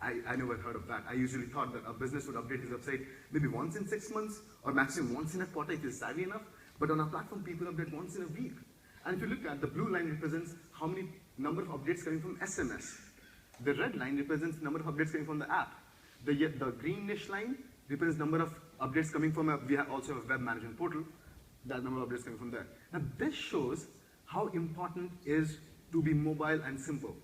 I never heard of that. I usually thought that a business would update his website maybe once in 6 months or maximum once in a quarter if he's savvy enough. But on our platform, people update once in a week. And if you look at the blue line represents how many number of updates coming from SMS. The red line represents number of updates coming from the app. The greenish line represents number of updates coming from we also have a web management portal. That number of updates coming from there. Now this shows how important it is to be mobile and simple.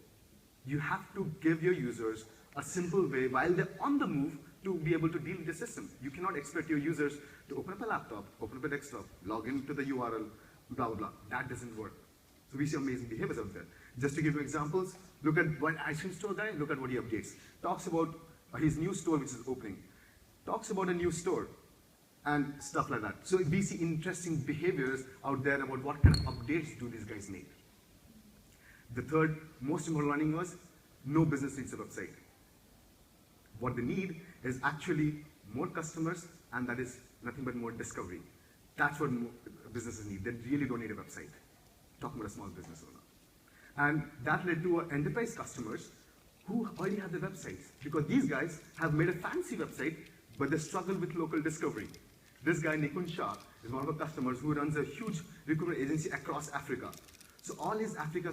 You have to give your users a simple way while they're on the move to be able to deal with the system. You cannot expect your users to open up a laptop, open up a desktop, log into the URL, blah, blah, blah. That doesn't work. So we see amazing behaviors out there. Just to give you examples, look at one ice cream store guy, look at what he updates. Talks about his new store which is opening. Talks about a new store and stuff like that. So we see interesting behaviors out there about what kind of updates do these guys need. The third most important learning was no business needs a website. What they need is actually more customers, and that is nothing but more discovery. That's what businesses need. They really don't need a website. Talking about a small business owner. And that led to enterprise customers who already have their websites, because these guys have made a fancy website, but they struggle with local discovery. This guy, Nikun Shah, is one of our customers who runs a huge recruitment agency across Africa. So all his Africa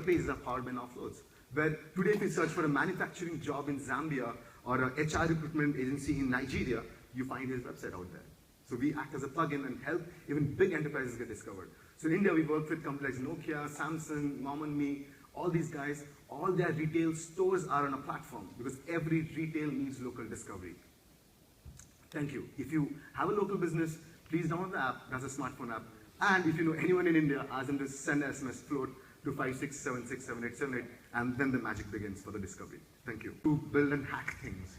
pages are powered by Nowfloats. Where today if you search for a manufacturing job in Zambia or a HR recruitment agency in Nigeria, you find his website out there. So we act as a plugin and help even big enterprises get discovered. So in India, we work with companies like Nokia, Samsung, Mom and Me, all these guys, all their retail stores are on a platform because every retail needs local discovery. Thank you. If you have a local business, please download the app. That's a smartphone app. And if you know anyone in India, ask them to send an SMS float to 56767878, and then the magic begins for the discovery. Thank you. To build and hack things.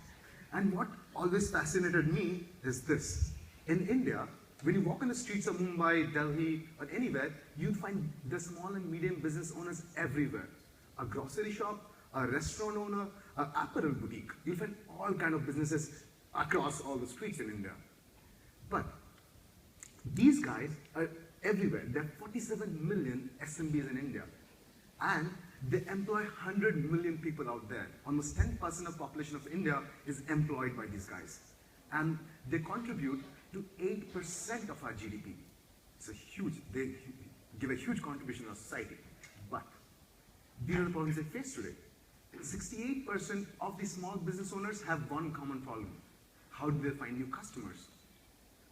And what always fascinated me is this. In India, when you walk on the streets of Mumbai, Delhi, or anywhere, you'd find the small and medium business owners everywhere. A grocery shop, a restaurant owner, an apparel boutique. You'll find all kinds of businesses across all the streets in India. But these guys are everywhere. There are 47 million SMBs in India. And they employ 100 million people out there. Almost 10% of the population of India is employed by these guys. And they contribute to 8% of our GDP. It's a huge, they give a huge contribution to our society. But these are the problems they face today. 68% of the small business owners have one common problem. How do they find new customers?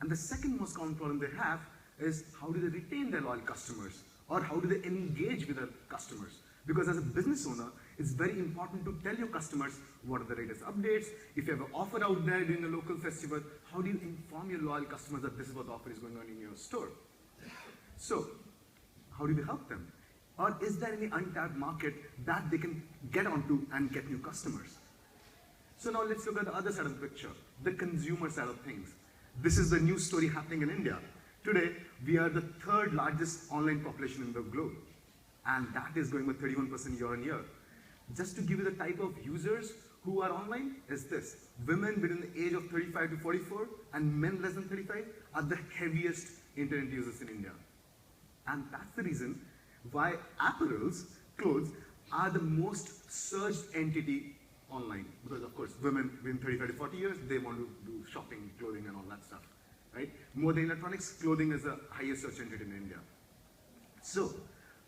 And the second most common problem they have is how do they retain their loyal customers? Or how do they engage with their customers? Because as a business owner, it's very important to tell your customers what are the latest updates. If you have an offer out there during a local festival, how do you inform your loyal customers that this is what the offer is going on in your store? So, how do you help them? Or is there any untapped market that they can get onto and get new customers? So now let's look at the other side of the picture, the consumer side of things. This is the news story happening in India. Today, we are the third largest online population in the globe. And that is growing by 31% year on year. Just to give you the type of users who are online is this. Women within the age of 35 to 44 and men less than 35 are the heaviest internet users in India. And that's the reason why apparels, clothes, are the most searched entity online. Because of course, women within 35 to 40 years, they want to do shopping, clothing and all that stuff. Right? More than electronics, clothing is the highest search entity in India. So,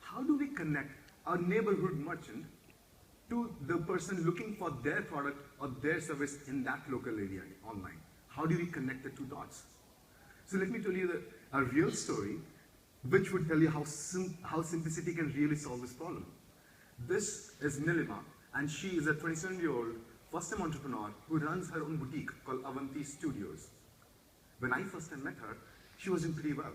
how do we connect our neighborhood merchant to the person looking for their product or their service in that local area online? How do we connect the two dots? So let me tell you a real story which would tell you how simplicity can really solve this problem. This is Nilima, and she is a 27-year-old first-time entrepreneur who runs her own boutique called Avanti Studios. When I first time met her, she was doing pretty well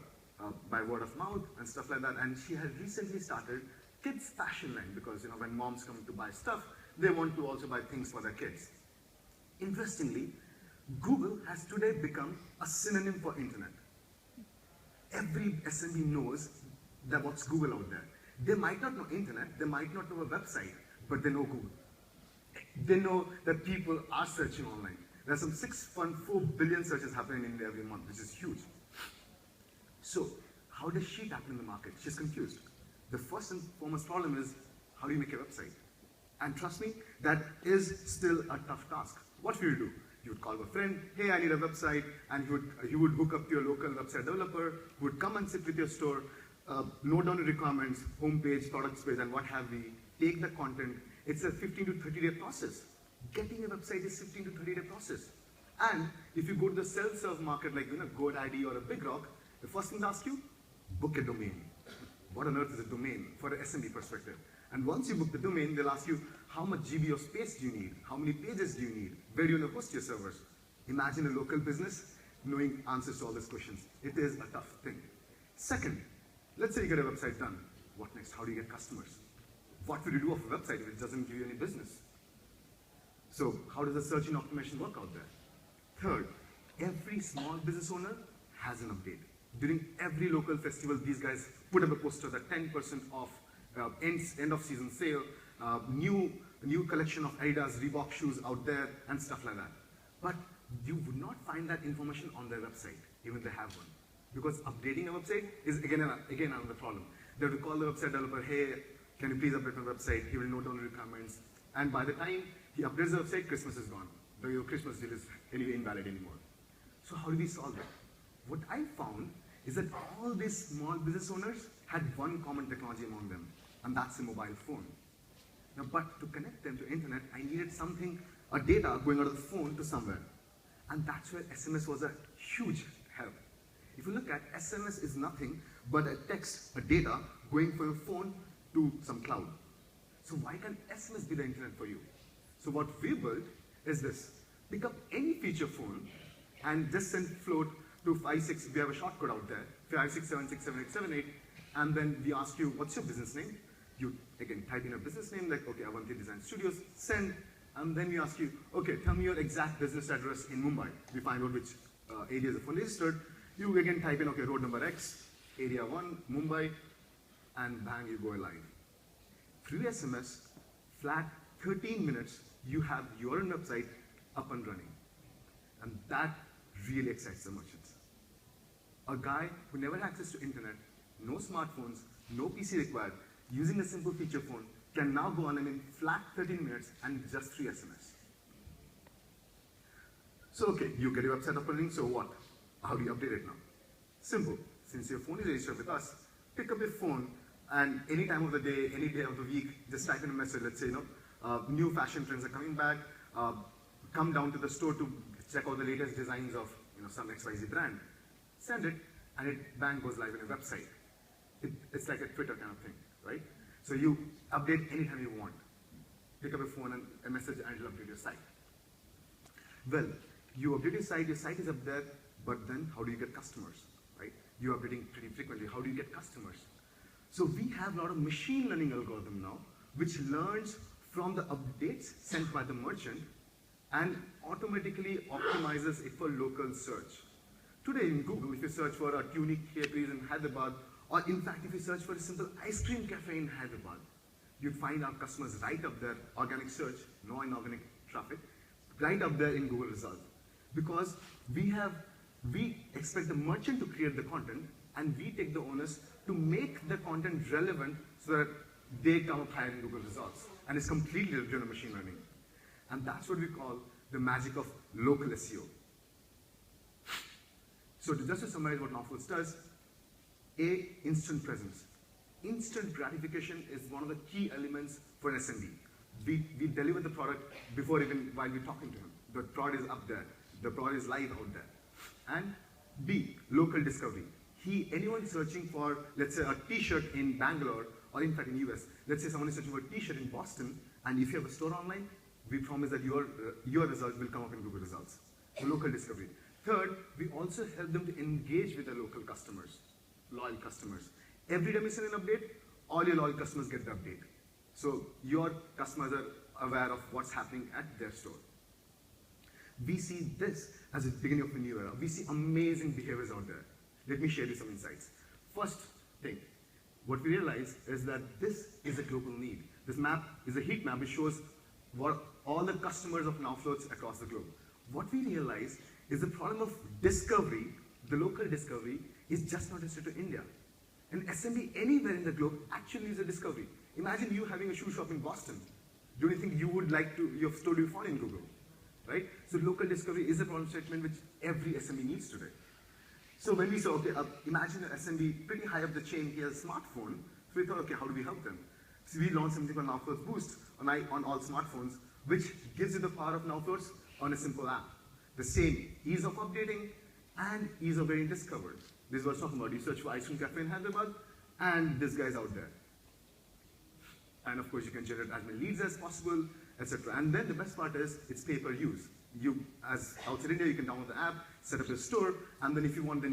by word of mouth and stuff like that, and she had recently started kids fashion line because when moms come to buy stuff, they want to also buy things for their kids. Interestingly, Google has today become a synonym for internet. Every SMB knows that what's Google out there. They might not know internet, they might not know a website, but they know Google. They know that people are searching online. There's some 6.4 billion searches happening in India every month, which is huge. So, how does she tap in the market? She's confused. The first and foremost problem is, how do you make a website? And trust me, that is still a tough task. What will you do? You would call a friend, hey, I need a website, and he would hook up to your local website developer, who would come and sit with your store, note down the requirements, homepage, products page, and what have we, take the content. It's a 15 to 30-day process. Getting a website is 15 to 30-day process. And if you go to the self-serve market like GoDaddy or a Big Rock, the first thing they ask you, book a domain. What on earth is a domain for an SMB perspective? And once you book the domain, they'll ask you, how much GB of space do you need? How many pages do you need? Where do you want to host your servers? Imagine a local business knowing answers to all these questions. It is a tough thing. Second, let's say you get a website done. What next? How do you get customers? What will you do of a website if it doesn't give you any business? So how does the search and optimization work out there? Third, every small business owner has an update. During every local festival, these guys put up a poster that 10% off, end of season sale, new collection of Adidas, Reebok shoes out there, and stuff like that. But you would not find that information on their website, even if they have one. Because updating a website is again another problem. They have to call the website developer, hey, can you please update my website? He will note down the requirements. And by the time he updates the website, Christmas is gone. The Christmas deal is anyway invalid anymore. So how do we solve that? What I found is that all these small business owners had one common technology among them, and that's a mobile phone. Now, but to connect them to internet, I needed something, a data going out of the phone to somewhere. And that's where SMS was a huge help. If you look at SMS is nothing but a text, a data going from your phone to some cloud. So why can't SMS be the internet for you? So what we built is this. Pick up any feature phone and just send float to 56, we have a shortcode out there, 56767878, and then we ask you, what's your business name? You, again, type in a business name, like, okay, Avanti Design Studios, send, and then we ask you, okay, tell me your exact business address in Mumbai. We find out which areas are phone registered. You again type in, okay, road number X, area 1, Mumbai, and bang, you go live. Through SMS, flat 13 minutes, you have your own website up and running. And that really excites the merchants. A guy who never had access to internet, no smartphones, no PC required, using a simple feature phone, can now go on and in flat 13 minutes and just 3 SMS. So okay, you get your website up and running, so what? How do you update it now? Simple. Since your phone is registered with us, pick up your phone and any time of the day, any day of the week, just type in a message, let's say, new fashion trends are coming back, come down to the store to check out the latest designs of some XYZ brand. Send it, and it bang goes live on your website. It's like a Twitter kind of thing, right? So you update anytime you want. Pick up your phone and a message, and it'll update your site. Well, you update your site is up there, but then how do you get customers, right? You're updating pretty frequently. How do you get customers? So we have a lot of machine learning algorithm now, which learns from the updates sent by the merchant and automatically optimizes it for local search. Today in Google, if you search for a tunic hairpiece in Hyderabad, or in fact, if you search for a simple ice cream cafe in Hyderabad, you'd find our customers right up there, organic search, no inorganic traffic, right up there in Google results. Because we expect the merchant to create the content, and we take the onus to make the content relevant so that they come up higher in Google results. And it's completely driven by machine learning. And that's what we call the magic of local SEO. So just to summarize what Nowfloats does, A, instant presence. Instant gratification is one of the key elements for an SMB. We deliver the product before even while we're talking to him. The product is up there. The product is live out there. And B, local discovery. Anyone searching for, let's say, a t-shirt in Bangalore, or in fact in US, let's say someone is searching for a t-shirt in Boston, and if you have a store online, we promise that your results will come up in Google results. So local discovery. Third, we also help them to engage with their local customers, loyal customers. Every time you send an update, all your loyal customers get the update. So your customers are aware of what's happening at their store. We see this as the beginning of a new era. We see amazing behaviors out there. Let me share you some insights. First thing, what we realize is that this is a global need. This map is a heat map which shows what all the customers of Nowfloats across the globe. What we realize is the problem of discovery, the local discovery, is just not restricted to India. An SMB anywhere in the globe actually is a discovery. Imagine you having a shoe shop in Boston. don't you think you would like your store to be found in Google, right? So local discovery is a problem statement which every SME needs today. So when we saw, okay, imagine an SMB pretty high up the chain, he has a smartphone, so we thought, okay, how do we help them? So we launched something called Nowfloats Boost on all smartphones, which gives you the power of Nowfloats on a simple app. The same ease of updating and ease of getting discovered. This is what I was talking about. You search for ice cream cafe in Hyderabad, and this guy's out there. And of course, you can generate as many leads as possible, etc. And then the best part is, it's pay per use. As outside India, you can download the app, set up your store, and then if you want, then you